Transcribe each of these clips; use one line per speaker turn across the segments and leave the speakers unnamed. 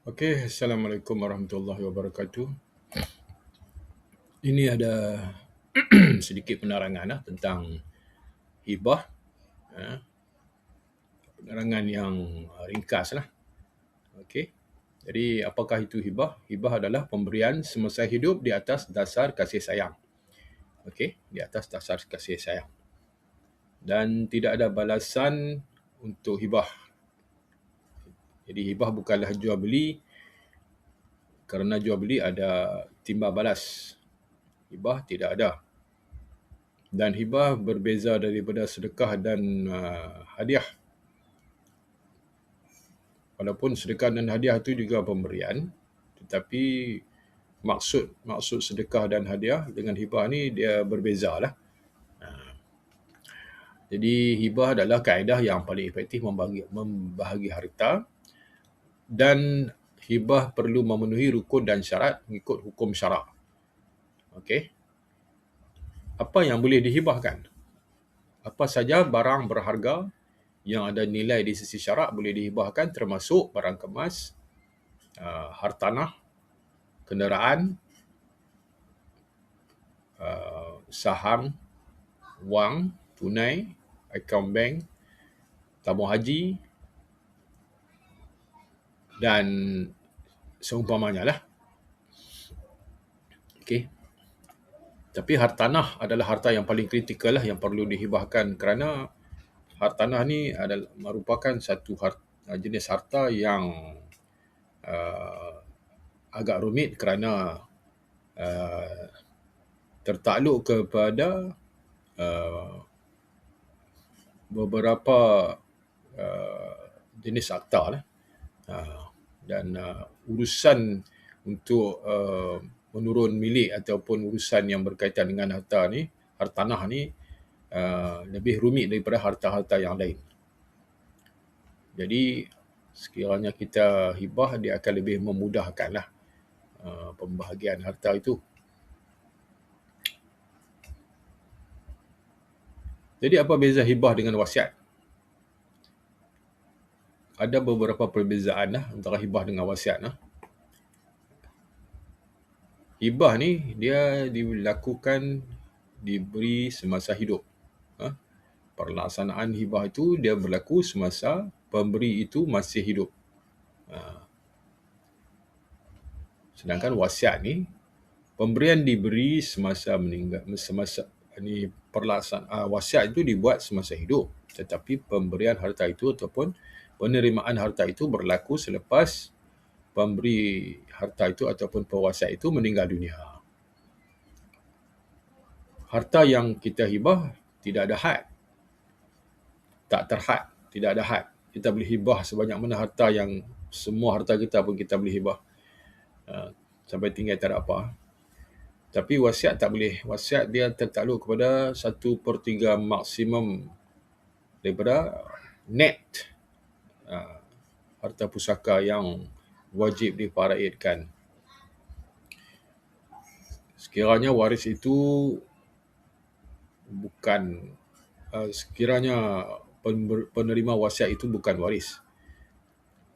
Okey, Assalamualaikum warahmatullahi wabarakatuh. Ini ada sedikit penerangan tentang hibah, eh, penerangan yang ringkas lah. Okey. Jadi apakah itu hibah? Hibah adalah pemberian semasa hidup di atas dasar kasih sayang. Okey, di atas dasar kasih sayang. Dan tidak ada balasan untuk hibah. Jadi hibah bukanlah jual beli, kerana jual beli ada timbal balas. Hibah tidak ada. Dan hibah berbeza daripada sedekah dan hadiah. Walaupun sedekah dan hadiah itu juga pemberian, tetapi maksud sedekah dan hadiah dengan hibah ni dia berbeza lah. Jadi hibah adalah kaedah yang paling efektif membahagi harta, dan hibah perlu memenuhi rukun dan syarat mengikut hukum syarak. Okey. Apa yang boleh dihibahkan? Apa saja barang berharga yang ada nilai di sisi syarak boleh dihibahkan, termasuk barang kemas, hartanah, kenderaan, saham, wang, tunai, akaun bank, tabung haji dan seumpamanya lah. Okey. Tapi hartanah adalah harta yang paling kritikal lah yang perlu dihibahkan, kerana hartanah ni adalah merupakan satu jenis harta yang agak rumit kerana tertakluk kepada beberapa jenis akta lah. Dan urusan untuk menurun milik ataupun urusan yang berkaitan dengan hartanah ni lebih rumit daripada harta-harta yang lain. Jadi sekiranya kita hibah, dia akan lebih memudahkanlah pembahagian harta itu. Jadi apa beza hibah dengan wasiat? Ada beberapa perbezaan antara hibah dengan wasiat. Hibah ni dia dilakukan, diberi semasa hidup. Pelaksanaan hibah itu dia berlaku semasa pemberi itu masih hidup. Sedangkan wasiat ni, pemberian diberi semasa meninggal, wasiat itu dibuat semasa hidup, tetapi pemberian harta itu ataupun penerimaan harta itu berlaku selepas pemberi harta itu ataupun pewasiat itu meninggal dunia. Harta yang kita hibah tidak ada had, tak terhad, tidak ada had. Kita boleh hibah sebanyak mana harta, yang semua harta kita pun kita boleh hibah sampai tinggal tak ada apa. Tapi wasiat tak boleh. Wasiat dia tertakluk kepada 1/3 maksimum daripada net harta pusaka yang wajib difaraidkan. Sekiranya waris itu bukan, sekiranya penerima wasiat itu bukan waris.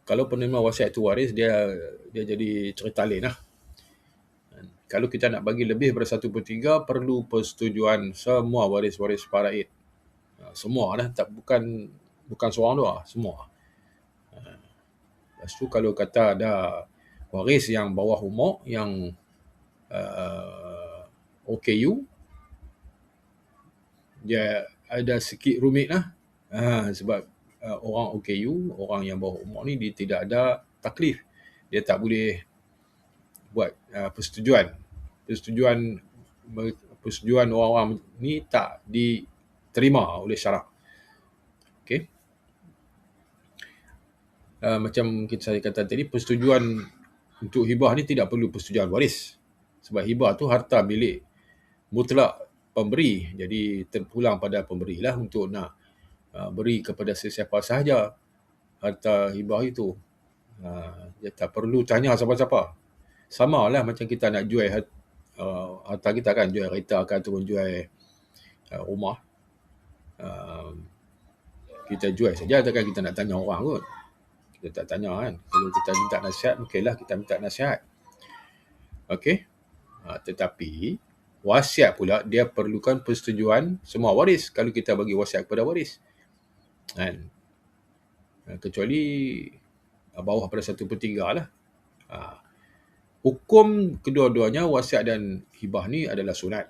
Kalau penerima wasiat itu waris, dia jadi cerita lain lah. Kalau kita nak bagi lebih daripada 1/3, perlu persetujuan semua waris-waris faraid. Semua lah, bukan seorang dua, semua. Lepas tu kalau kata ada waris yang bawah umur, yang OKU, dia ada sikit rumit lah. Sebab orang OKU, orang yang bawah umur ni, dia tidak ada taklif. Dia tak boleh buat persetujuan orang-orang ni tak diterima oleh syarak. Okey. Macam saya kata tadi, persetujuan untuk hibah ni tidak perlu persetujuan waris. Sebab hibah tu harta milik mutlak pemberi. Jadi terpulang pada pemberi lah untuk nak beri kepada sesiapa sahaja harta hibah itu. Dia tak perlu tanya siapa-siapa. Sama lah macam kita nak jual harta kita kan, jual kereta kan, ataupun jual rumah. Kita jual saja, takkan kita nak tanya orang kot. Kita tak tanya kan. Kalau kita minta nasihat, mungkinlah kita minta nasihat. Okey. Tetapi wasiat pula dia perlukan persetujuan semua waris kalau kita bagi wasiat kepada waris. Kan? Kecuali bawah pada 1/3 lah. Hukum kedua-duanya wasiat dan hibah ni adalah sunat.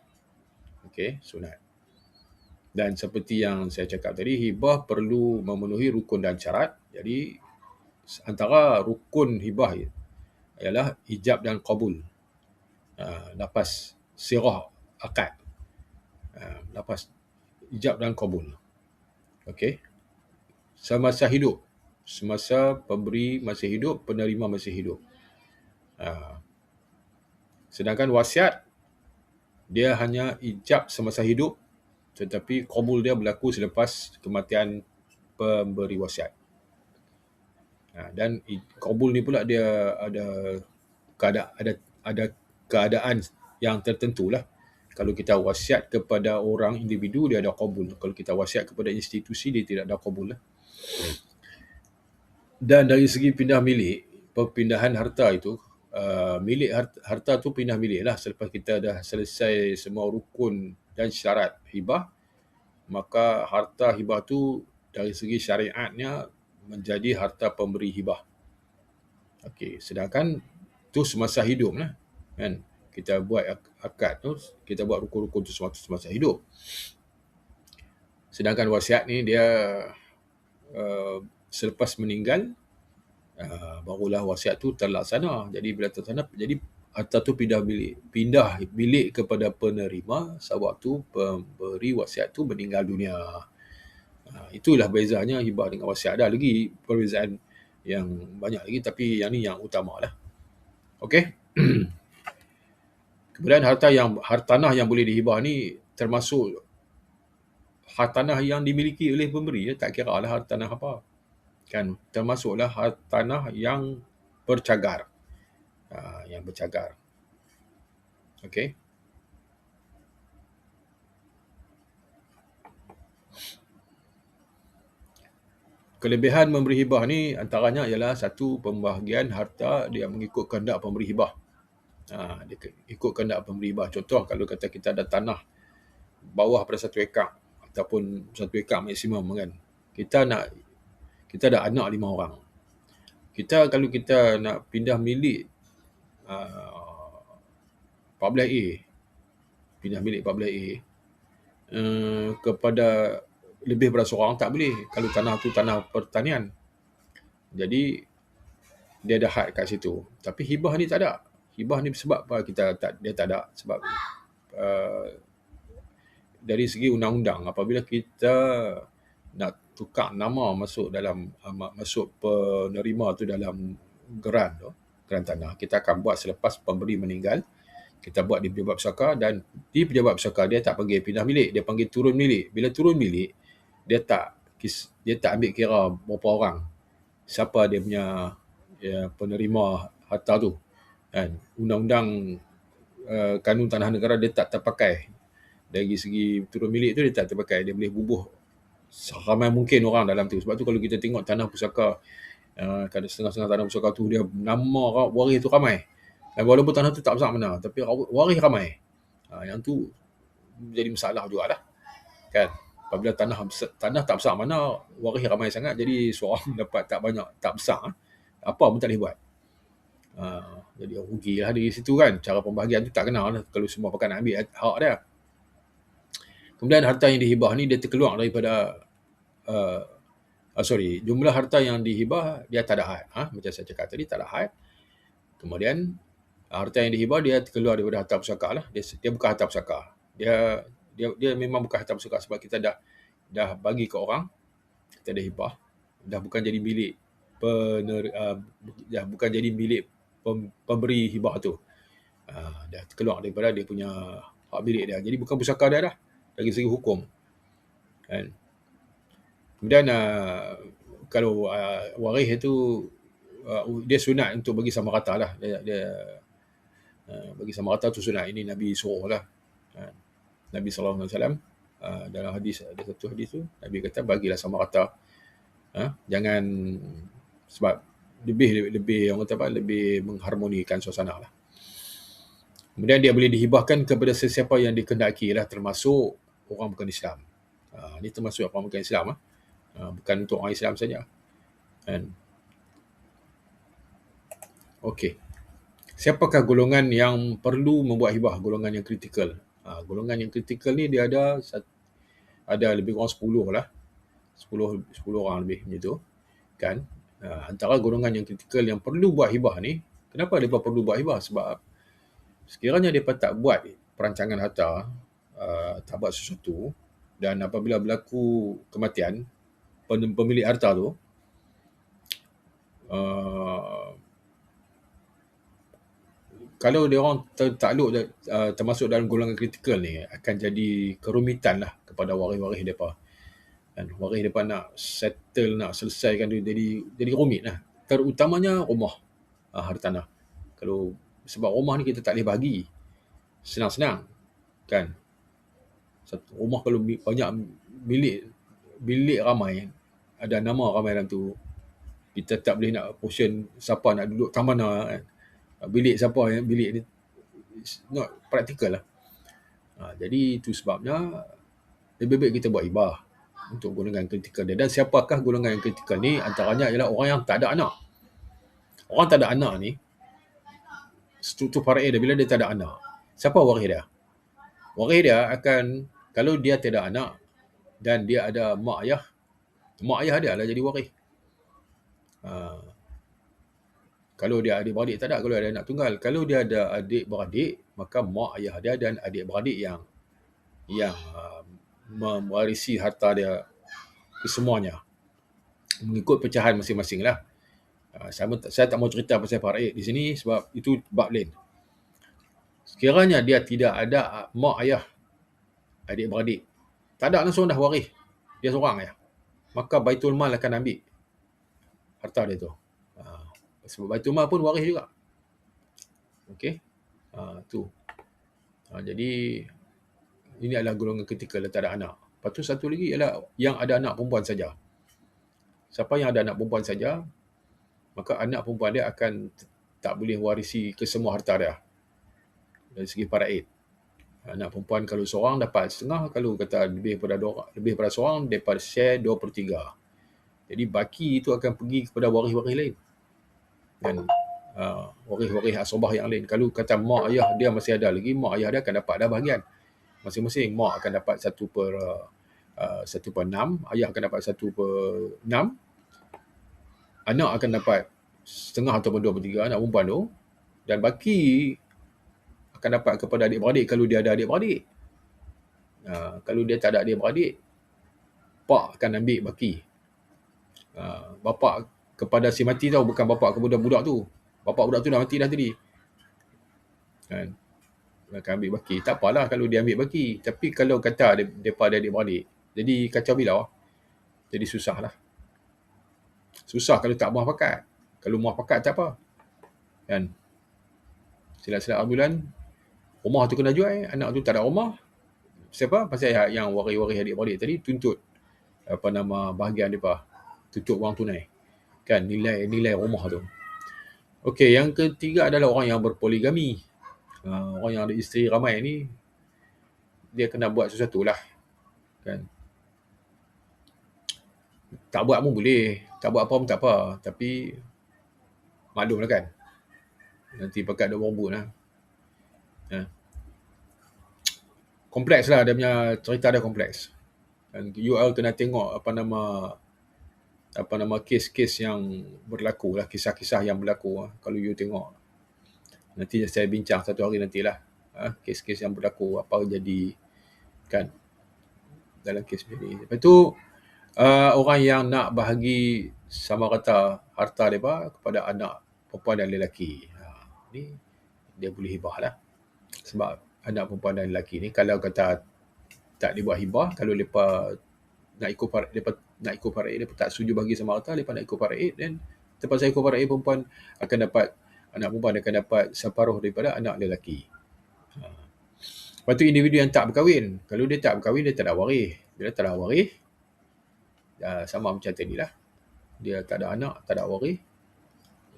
Okey, sunat. Dan seperti yang saya cakap tadi, hibah perlu memenuhi rukun dan syarat. Jadi antara rukun hibah ialah ijab dan qabul. Lepas sirah akad. Lepas ijab dan qabul. Okey. Semasa hidup. Semasa pemberi masih hidup, penerima masih hidup. Sedangkan wasiat, dia hanya ijab semasa hidup, tetapi qabul dia berlaku selepas kematian pemberi wasiat. Dan qabul ni pula dia ada keadaan yang tertentu lah. Kalau kita wasiat kepada orang individu, dia ada qabul. Kalau kita wasiat kepada institusi, dia tidak ada qabul lah. Dan dari segi pindah milik, perpindahan harta itu, milik harta tu pindah milik lah. Selepas kita dah selesai semua rukun dan syarat hibah, maka harta hibah tu dari segi syariatnya menjadi harta pemberi hibah. Okey, sedangkan tu semasa hidup lah. Kan? Kita buat akad tu, kita buat rukun-rukun tu semasa hidup. Sedangkan wasiat ni dia selepas meninggal, barulah wasiat tu terlaksana. Jadi bila terlaksana, jadi harta tu pindah bilik kepada penerima sewaktu pemberi wasiat tu meninggal dunia. Itulah bezanya hibah dengan wasiat. Ada lagi perbezaan yang banyak lagi, tapi yang ni yang utama lah. Okey. Kemudian hartanah yang boleh dihibah ni termasuk hartanah yang dimiliki oleh pemberi. Tak kira lah hartanah apa. Kan, termasuklah hartanah yang bercagar. Yang bercagar. Okey. Kelebihan memberi hibah ni antaranya ialah satu, pembahagian harta dia mengikut kehendak pemberi hibah. Dia ikut kehendak pemberi hibah. Contoh, kalau kata kita ada tanah bawah pada 1 ekar ataupun 1 ekar maksimum kan. Kita ada anak 5 orang. Kalau kita nak pindah milik 14A, pindah milik 14A kepada lebih daripada seorang tak boleh. Kalau tanah tu tanah pertanian. Jadi dia ada had kat situ. Tapi hibah ni tak ada. Hibah ni sebab apa dia tak ada? Sebab dari segi undang-undang, apabila kita nak tukar nama masuk penerima tu dalam geran tanah, kita akan buat selepas pemberi meninggal. Kita buat di pejabat pusaka, dan di pejabat pusaka dia tak panggil pindah milik, dia panggil turun milik. Bila turun milik, dia tak ambil kira berapa orang, siapa dia punya penerima harta tu. Kan? Undang-undang kanun tanah negara dia tak terpakai. Dari segi turun milik tu dia tak terpakai. Dia boleh bubuh seramai mungkin orang dalam tu. Sebab tu kalau kita tengok tanah pusaka, kadang setengah-setengah tanah pusaka tu dia nama waris tu ramai. Walaupun tanah tu tak besar mana, tapi waris ramai. Yang tu jadi masalah jugalah. Kan? Apabila tanah tak besar mana, waris ramai sangat, jadi seorang dapat tak banyak, tak besar, apa pun tak boleh buat. Jadi rugilah dari situ kan. Cara pembahagian tu tak kena lah kalau semua pakai nak ambil hak dia. Kemudian harta yang dihibah ni dia terkeluar daripada jumlah harta yang dihibah dia tak ada had. Macam saya cakap tadi, tak ada had. Kemudian harta yang dihibah dia terkeluar daripada harta pusaka lah. Dia bukan harta pusaka. Dia memang bukan harta pusaka sebab kita dah bagi ke orang, kita dah hibah, dah bukan jadi milik bukan jadi milik pemberi hibah tu. Dah terkeluar daripada dia punya hak milik dia. Jadi bukan pusaka dia dah dari segi hukum. Kan? Kemudian kalau waris itu dia sunat untuk bagi sama rata lah. Dia bagi sama rata tu sunat. Ini Nabi suruh lah. Nabi SAW dalam hadis, ada satu hadis tu Nabi kata bagilah sama rata. Jangan Sebab lebih orang kata apa, lebih mengharmonikan suasana lah. Kemudian dia boleh dihibahkan kepada sesiapa yang dikehendaki lah, termasuk orang bukan Islam. Ini termasuk orang bukan Islam lah. Bukan untuk orang Islam saja. Kan? Okey. Siapakah golongan yang perlu membuat hibah? Golongan yang kritikal. Golongan yang kritikal ni dia ada lebih kurang 10 lah. 10 orang lebih macam tu. Kan? Antara golongan yang kritikal yang perlu buat hibah ni, kenapa mereka perlu buat hibah? Sebab sekiranya mereka tak buat perancangan harta, tak buat sesuatu, dan apabila berlaku kematian pemilik harta tu, kalau dia orang takluk termasuk dalam golongan kritikal ni, akan jadi kerumitan lah kepada waris-waris mereka. Dan waris mereka nak settle, nak selesaikan tu jadi rumit lah. Terutamanya rumah, hartanah. Kalau sebab rumah ni kita tak boleh bagi senang-senang, kan? Rumah kalau banyak bilik ramai, ada nama ramai dalam tu, kita tak boleh nak portion siapa nak duduk kat mana, kan? Bilik siapa yang bilik ni not practical lah. Jadi itu sebabnya lebih baik kita buat hibah untuk golongan kritikal dia. Dan siapakah golongan yang kritikal ni? Antaranya ialah orang yang tak ada anak. Orang tak ada anak ni, struktur faraid dia, bila dia tak ada anak, siapa waris dia? Waris dia akan, kalau dia tidak ada anak dan dia ada mak ayah dia lah jadi waris. Kalau dia adik-beradik tak ada, kalau ada anak tunggal. Kalau dia ada adik-beradik, maka mak ayah dia dan adik-beradik yang mewarisi harta dia kesemuanya, mengikut pecahan masing-masing lah. Saya tak mau cerita pasal faraid di sini sebab itu bab lain. Sekiranya dia tidak ada mak ayah, adik-beradik, tak ada langsung dah waris, dia seorang ya, maka Baitul Mal akan ambil harta dia tu. Sebab Baitul Mal pun waris juga. Okey. Tu. Jadi ini adalah golongan kritikal yang tak ada anak. Lepas tu satu lagi ialah yang ada anak perempuan saja. Siapa yang ada anak perempuan saja, maka anak perempuan dia akan tak boleh warisi kesemua harta dia dari segi faraid. Anak perempuan kalau seorang dapat setengah, kalau kata lebih pada seorang, dapat share 2/3. Jadi baki itu akan pergi kepada waris-waris lain. Dan waris-waris asabah yang lain. Kalau kata mak ayah dia masih ada lagi, mak ayah dia akan dapat dah bahagian. Masing-masing mak akan dapat 1/6, ayah akan dapat 1/6, anak akan dapat setengah ataupun 2/3, anak perempuan tu, dan baki akan dapat kepada adik-beradik kalau dia ada adik-beradik. Kalau dia tak ada adik-beradik, pak akan ambil baki. Bapak kepada si mati tau, bukan bapak kepada budak tu. Bapak budak tu dah mati dah tadi. Kan? Akan ambil baki. Tak apalah kalau dia ambil baki. Tapi kalau kata mereka ada adik-beradik, jadi kacau bilau. Jadi susah lah. Susah kalau tak muah pakat. Kalau muah pakat tak apa. Kan? Silat-silat bulan, rumah tu kena jual, anak tu tak ada rumah. Siapa? Pasal yang waris-waris adik-beradik tadi tuntut bahagian mereka. Tuntut wang tunai. Kan? Nilai rumah tu. Okey, yang ketiga adalah orang yang berpoligami. Orang yang ada isteri ramai ni, dia kena buat sesuatu lah. Kan? Tak buat pun boleh, tak buat apa pun tak apa. Tapi maklum lah kan. Nanti pekat dia berebut lah. Kompleks lah, dia punya cerita dia kompleks. Dan you all kena tengok kes-kes yang berlaku lah, kisah-kisah yang berlaku. Kalau you tengok, nanti saya bincang satu hari nantilah. Kes-kes yang berlaku, apa jadi kan dalam kes ini. Lepas tu orang yang nak bahagi sama rata harta mereka kepada anak perempuan dan lelaki, ni dia boleh hibah lah. Sebab anak perempuan dan lelaki ni kalau kata tak dibuat hibah, kalau mereka nak ikut faraid, mereka tak setuju bagi sama rata, mereka nak ikut faraid, dan terpaksa ikut faraid, perempuan akan dapat, anak perempuan akan dapat separuh daripada anak lelaki. Lepas tu individu yang tak berkahwin, kalau dia tak berkahwin, dia tak ada waris. Bila tak ada waris, sama macam tadi lah. dia tak ada anak, tak ada waris,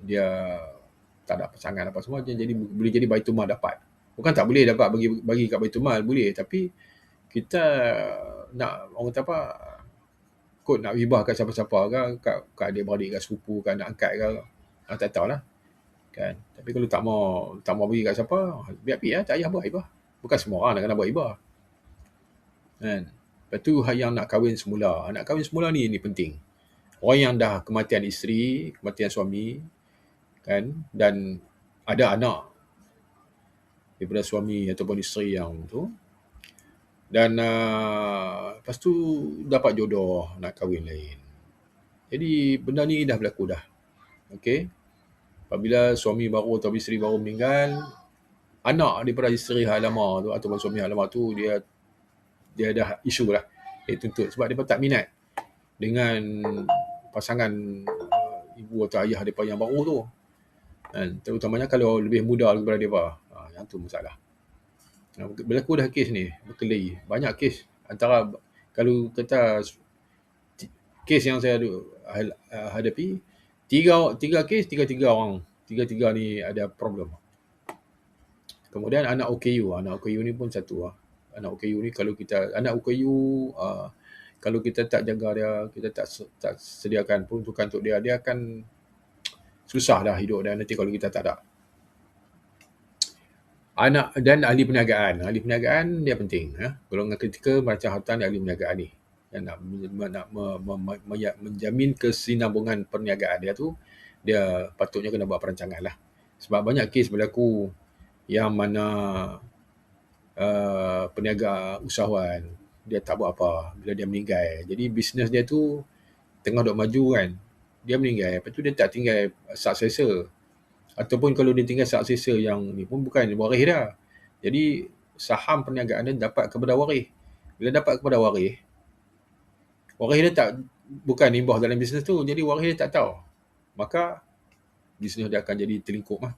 dia tak ada pasangan apa semua, dia jadi boleh jadi Baitul Mal dapat. Bukan tak boleh dapat bagi kat Baitul Mal, boleh, tapi kita nak orang kata apa, kot nak hibah kat siapa-siapa kat adik-beradik, kat sepupu, kat anak angkat ke, tak tahulah kan. Tapi kalau tak mau bagi kat siapa, biar lah, tak payah buat hibah. Bukan semua orang nak kena buat hibah kan. Lepas tu yang nak kahwin semula, nak kahwin semula ni penting. Orang yang dah kematian isteri, kematian suami kan, dan ada anak daripada suami ataupun isteri yang tu, dan lepas tu dapat jodoh nak kahwin lain. Jadi benda ni dah berlaku dah. Okey. Apabila suami baru atau isteri baru meninggal, anak daripada isteri hak lama tu ataupun suami hak lama tu, dia dah isu lah. Dia tuntut sebab dia tak minat dengan pasangan ibu atau ayah daripada yang baru tu. Dan terutamanya kalau lebih muda daripada dia. Yang tu masalah. Berlaku dah kes ni, berkelahi. Banyak kes. Antara, kalau kata kes yang saya hadapi, tiga kes, tiga orang. Tiga ni ada problem. Kemudian anak OKU. Anak OKU ni pun satu lah. Anak OKU ni kalau kita, anak OKU, kalau kita tak jaga dia, kita tak sediakan peruntukan untuk dia, dia akan susah dah hidup dia nanti kalau kita tak ada. Anak dan ahli perniagaan. Ahli perniagaan dia penting. Golongan kritikal merancang harta ni ahli perniagaan ni. Yang nak menjamin kesinambungan perniagaan dia tu, dia patutnya kena buat perancangan lah. Sebab banyak kes berlaku yang mana peniaga usahawan, dia tak buat apa bila dia meninggal. Jadi bisnes dia tu tengah duk maju kan, dia meninggal, lepas tu dia tak tinggal successor. Ataupun kalau dia tinggal successor yang ni pun bukan waris dia. Jadi saham perniagaan dia dapat kepada waris. Bila dapat kepada waris dia tak, bukan imbas dalam bisnes tu, jadi waris dia tak tahu. Maka bisnes dia akan jadi terlingkup lah.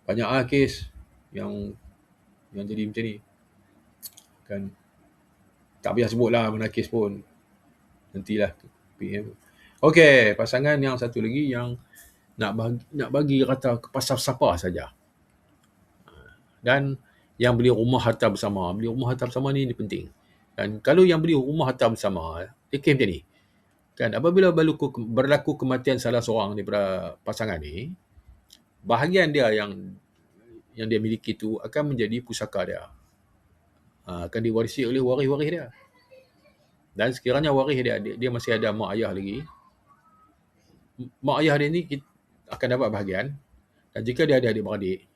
Banyak lah kes yang jadi macam ni kan. Tak payah sebut lah mana kes pun, nantilah. Okey, pasangan yang satu lagi yang nak bagi rata ke pasal siapa saja. Dan yang beli rumah harta bersama. Beli rumah harta bersama ni penting. Dan kalau yang beli rumah harta bersama, dia kes macam ni. Kan, apabila berlaku kematian salah seorang daripada pasangan ni, bahagian dia yang dia miliki tu akan menjadi pusaka dia. Akan diwarisi oleh waris-waris dia. Dan sekiranya waris dia masih ada mak ayah lagi, mak ayah dia ni akan dapat bahagian. Dan jika dia ada adik-beradik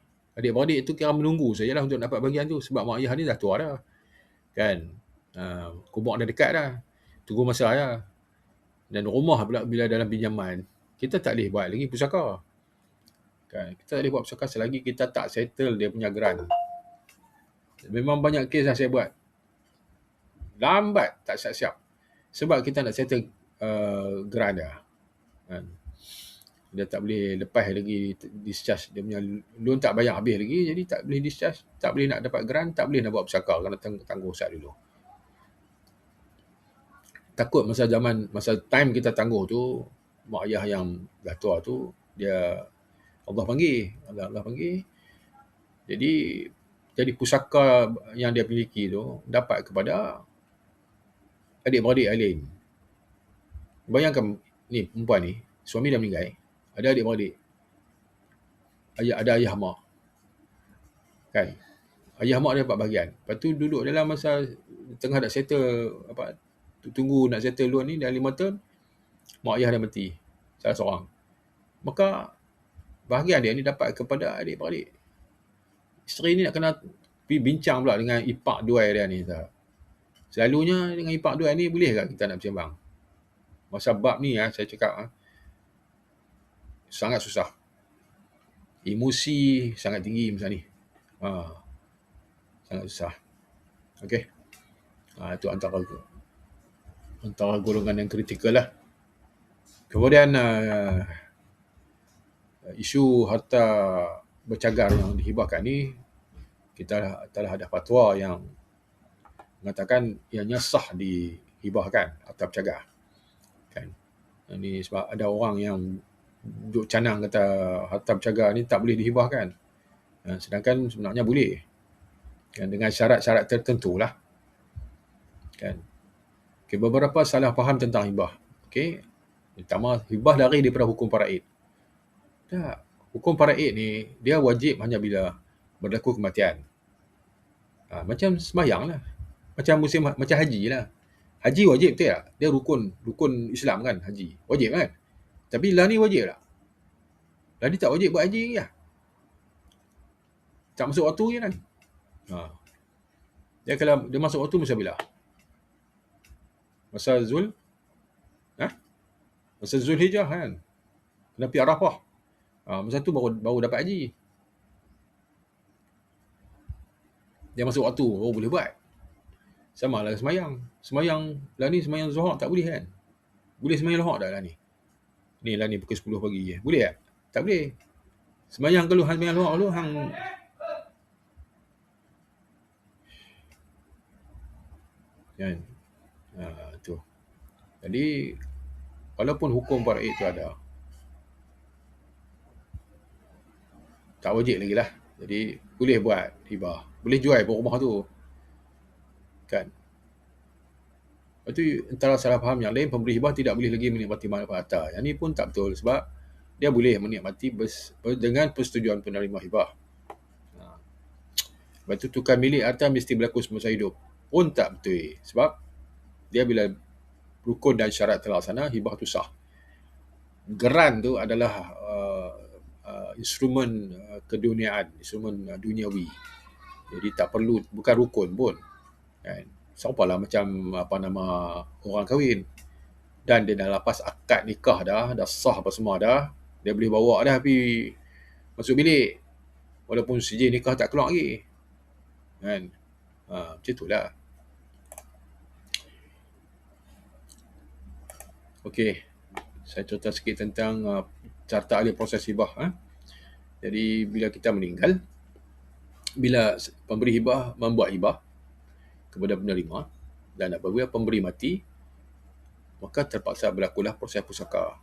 itu kira menunggu sajalah untuk dapat bahagian tu, sebab mak ayah ni dah tua dah kan. Kubur dah dekat dah, tunggu masa dah. Dan rumah pula bila dalam pinjaman, kita tak boleh buat lagi pusaka kan. Kita tak boleh buat pusaka selagi kita tak settle dia punya grant. Memang banyak kes dah saya buat, lambat tak siap-siap sebab kita nak settle grant dia kan. Dia tak boleh lepas lagi discharge, dia punya loan tak bayar habis lagi, jadi tak boleh discharge, tak boleh nak dapat grant, tak boleh nak buat pusaka, kena tangguh sat dulu. Takut masa time kita tangguh tu, mak ayah yang dah tua tu, dia Allah panggil, jadi pusaka yang dia miliki tu dapat kepada adik-beradik lain. Bayangkan ni perempuan ni, suami dah meninggal, ada adik-beradik, ada ayah mak kan. Ayah mak dia dapat bahagian. Lepas tu duduk dalam masa tengah nak settle tunggu nak settle loan ni dah 5 tahun, mak ayah dah mati salah seorang. Maka bahagian dia ni dapat kepada adik-beradik. Isteri ni nak kena pergi bincang pula dengan ipak duai dia ni. Selalunya dengan ipak duai ni boleh tak kita nak bersembang? Masa bab ni saya cakap sangat susah. Emosi sangat tinggi masa ni. Sangat susah. Okey. Itu antara golongan yang kritikal lah. Kemudian isu harta bercagar yang dihibahkan ni, kita telah ada fatwa yang mengatakan ianya sah dihibahkan harta bercagar kan. Ini sebab ada orang yang duk canang kata harta bercaga ni tak boleh dihibahkan. Sedangkan sebenarnya boleh. Kan, dengan syarat-syarat tertentu lah. Kan. Okay, beberapa salah faham tentang hibah. Okay. Pertama, hibah lari daripada hukum faraid. Tak. Hukum faraid ni, dia wajib hanya bila berlaku kematian. Macam sembahyang lah. Macam haji lah. Haji wajib betul tak? Dia rukun Islam kan, haji. Wajib kan? Tapi lah ni wajib tak? Lah ni tak wajib buat haji lagi lah. Tak masuk waktu je kan? Dia kalau dia masuk waktu masa bila? Masa Masa Zulhijjah kan? Kena pergi Arafah. Masa tu baru dapat haji. Dia masuk waktu, boleh buat. Sama lah semayang. Semayang lah ni, semayang Zuhur tak boleh kan? Boleh semayang Zuhur tak lah ni? Ni lah ni pukul 10 pagi je. Boleh tak? Tak boleh. Semayang kalau semayang Zuhur tu hang kan? Tu. Jadi walaupun hukum faraid tu ada, tak wajib lagi lah. Jadi boleh buat hibah. Boleh jual pun rumah tu. Kan? Lepas tu antara salah faham yang lain, pemberi hibah tidak boleh lagi menikmati manfaat harta. Yang ni pun tak betul sebab dia boleh menikmati dengan persetujuan penerima hibah. Lepas tu tukar milik harta mesti berlaku semasa hidup. Pun tak betul. Sebab dia bila rukun dan syarat terlaksana, hibah tu sah. Geran tu adalah instrumen keduniaan, instrumen duniawi. Jadi tak perlu, bukan rukun pun. Kan? Serupalah macam orang kahwin. Dan dia dah lepas akad nikah dah sah apa semua dah. Dia boleh bawa dah pergi masuk bilik. Walaupun sijil nikah tak keluar lagi. Kan? Macam itulah. Okey. Saya cerita sikit tentang carta ahli proses hibah. Jadi bila kita meninggal, bila pemberi hibah membuat hibah kepada penerima, dan apabila pemberi mati, maka terpaksa berlakulah proses pusaka.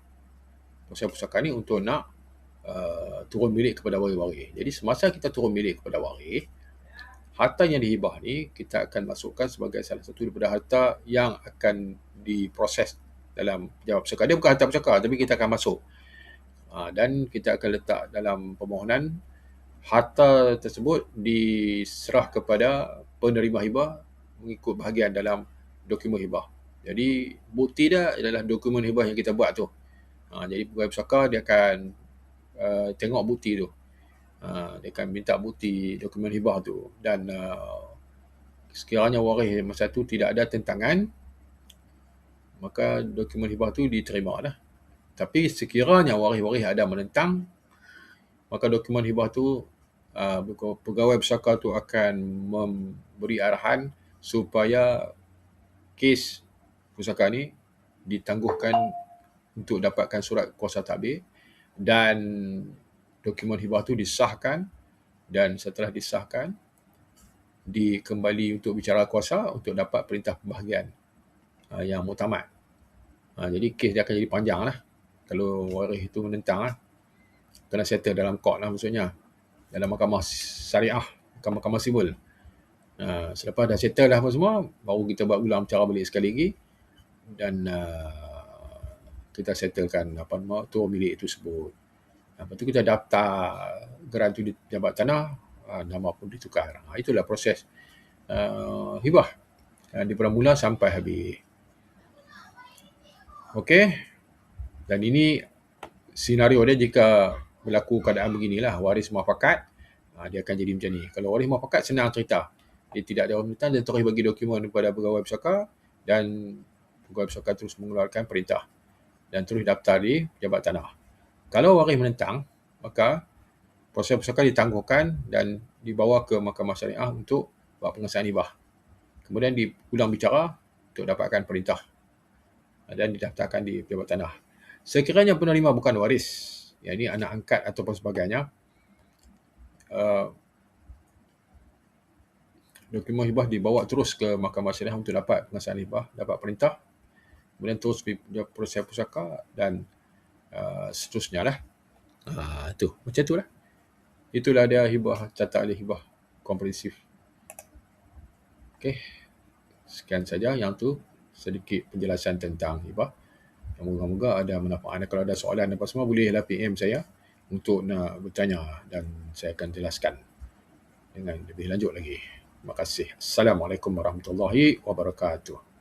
Proses pusaka ni untuk nak turun milik kepada waris-waris. Jadi semasa kita turun milik kepada waris, harta yang dihibah ni kita akan masukkan sebagai salah satu daripada harta yang akan diproses dalam jawab pusaka. Dia bukan harta pusaka, tapi kita akan masuk. Dan kita akan letak dalam permohonan harta tersebut diserah kepada penerima hibah mengikut bahagian dalam dokumen hibah. Jadi bukti dia adalah dokumen hibah yang kita buat tu. Jadi pegawai pusaka dia akan tengok bukti tu. Dia akan minta bukti dokumen hibah tu. Dan sekiranya waris masa tu tidak ada tentangan, maka dokumen hibah tu diterima lah. Tapi sekiranya waris-waris ada menentang, maka dokumen hibah tu pegawai pusaka tu akan memberi arahan supaya kes pusaka ni ditangguhkan untuk dapatkan surat kuasa tadbir, dan dokumen hibah tu disahkan, dan setelah disahkan dikembali untuk bicara kuasa untuk dapat perintah pembahagian yang muktamad. Jadi kes dia akan jadi panjang lah kalau waris itu menentang lah. Kena settle dalam court lah maksudnya, dalam mahkamah syariah, mahkamah sivil. Selepas dah settle dah apa semua, baru kita buat ulang bicara balik sekali lagi, dan kita settlekan turun milik itu sebut. Lepas tu kita daftar geran tu di Jabat Tanah, nama pun ditukar. Itulah proses hibah daripada mula sampai habis. Okey. Dan ini senario dia jika berlaku keadaan beginilah, waris muafakat, dia akan jadi macam ni. Kalau waris muafakat senang cerita. Dia tidak ada permintaan, dia terus bagi dokumen kepada pegawai pusaka, dan pegawai pusaka terus mengeluarkan perintah dan terus daftar di Jabat Tanah. Kalau waris menentang, maka proses pusaka ditangguhkan dan dibawa ke mahkamah syariah untuk buat pengesahan hibah. Kemudian diulang bicara untuk dapatkan perintah dan didaftarkan di Jabat Tanah. Sekiranya penerima bukan waris, yang ini anak angkat ataupun sebagainya, dokumen hibah dibawa terus ke mahkamah syariah untuk dapat pengesahan hibah, dapat perintah, kemudian terus dia proses pusaka dan seterusnya lah. Tu macam tu lah. Itulah dia hibah, catat ahli hibah komprehensif. Okey, sekian saja yang tu sedikit penjelasan tentang hibah. Moga-moga ada manfaat. Kalau ada soalan apa semua, bolehlah PM saya untuk nak bertanya dan saya akan jelaskan dengan lebih lanjut lagi. Terima kasih. Assalamualaikum warahmatullahi wabarakatuh.